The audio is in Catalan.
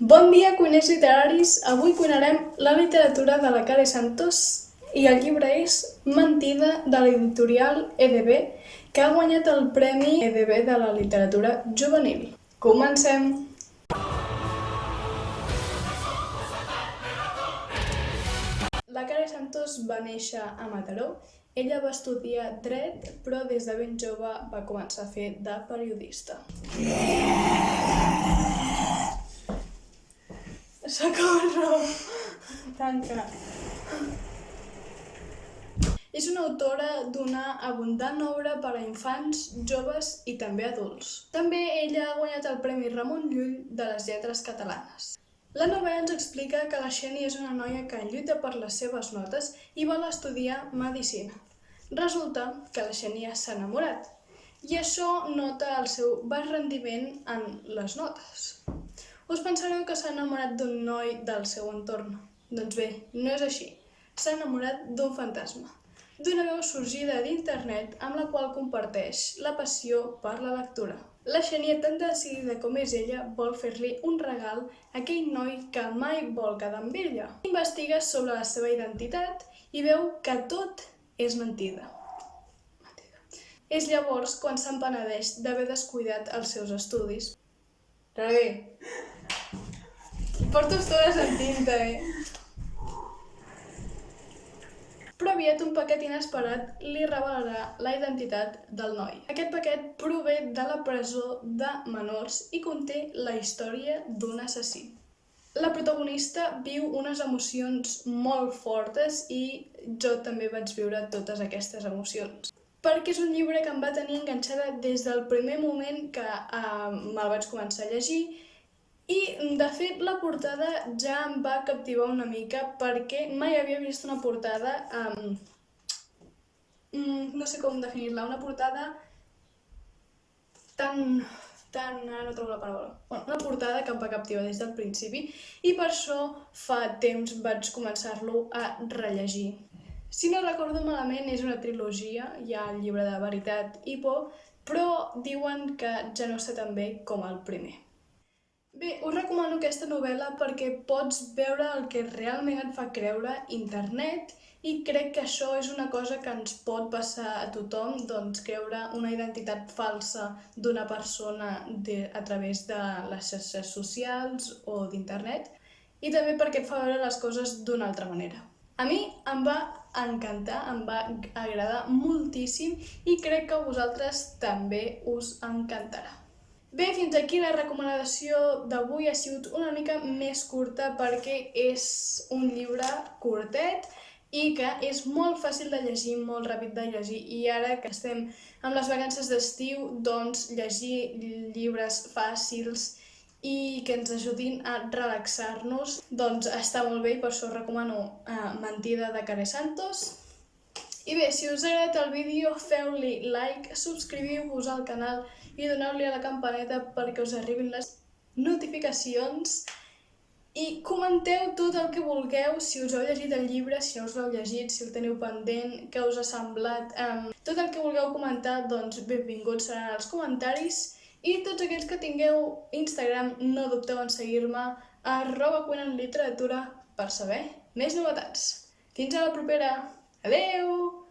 Bon dia, cuiners literaris! Avui cuinarem la literatura de la Care Santos i el llibre és Mentida, de l'editorial EDB, que ha guanyat el Premi EDB de la literatura juvenil. Comencem! La Care Santos va néixer a Mataró. Ella va estudiar dret, però des de ben jove va començar a fer de periodista. Socorro! Tanca! És una autora d'una abundant obra per a infants, joves i també adults. També ella ha guanyat el Premi Ramon Llull de les lletres catalanes. La novel·la ens explica que la Xeni és una noia que lluita per les seves notes i vol estudiar medicina. Resulta que la Xeni s'ha enamorat i això nota el seu baix rendiment en les notes. Us pensareu que s'ha enamorat d'un noi del seu entorn. Doncs bé, no és així. S'ha enamorat d'un fantasma, d'una veu sorgida d'internet amb la qual comparteix la passió per la lectura. La Xènia, tan decidida com és ella, vol fer-li un regal a aquell noi que mai vol quedar amb ella. Investiga sobre la seva identitat i veu que tot és mentida. És llavors quan se'n penedeix d'haver descuidat els seus estudis. Rebi! Porto estona sentint-te, Però aviat un paquet inesperat li revelarà la identitat del noi. Aquest paquet prové de la presó de menors i conté la història d'un assassí. La protagonista viu unes emocions molt fortes i jo també vaig viure totes aquestes emocions. Perquè és un llibre que em va tenir enganxada des del primer moment que me'l vaig començar a llegir. I, de fet, la portada ja em va captivar una mica perquè mai havia vist una portada, no sé com definir-la, una portada ara no trobo la paraula. Una portada que em va captivar des del principi i per això fa temps vaig començar-lo a rellegir. Si no recordo malament, és una trilogia, hi ha el llibre de Veritat i Por, però diuen que ja no està tan bé com el primer. Bé, us recomano aquesta novel·la perquè pots veure el que realment et fa creure internet i crec que això és una cosa que ens pot passar a tothom, doncs creure una identitat falsa d'una persona a través de les xarxes socials o d'internet i també perquè et fa veure les coses d'una altra manera. A mi em va encantar, em va agradar moltíssim i crec que a vosaltres també us encantarà. Bé, fins aquí la recomanació d'avui ha sigut una mica més curta perquè és un llibre curtet i que és molt fàcil de llegir, molt ràpid de llegir i ara que estem amb les vacances d'estiu, doncs llegir llibres fàcils i que ens ajudin a relaxar-nos, doncs està molt bé i per això recomano Mentida, de Care Santos. I bé, si us ha agradat el vídeo, feu-li like, subscriviu-vos al canal i doneu-li a la campaneta perquè us arribin les notificacions i comenteu tot el que vulgueu, si us heu llegit el llibre, si no us l'heu llegit, si el teniu pendent, què us ha semblat. Tot el que vulgueu comentar, doncs benvinguts seran els comentaris i tots aquells que tingueu Instagram, no dubteu en seguir-me @cuinenliteratura per saber més novetats. Fins a la propera! Adeu!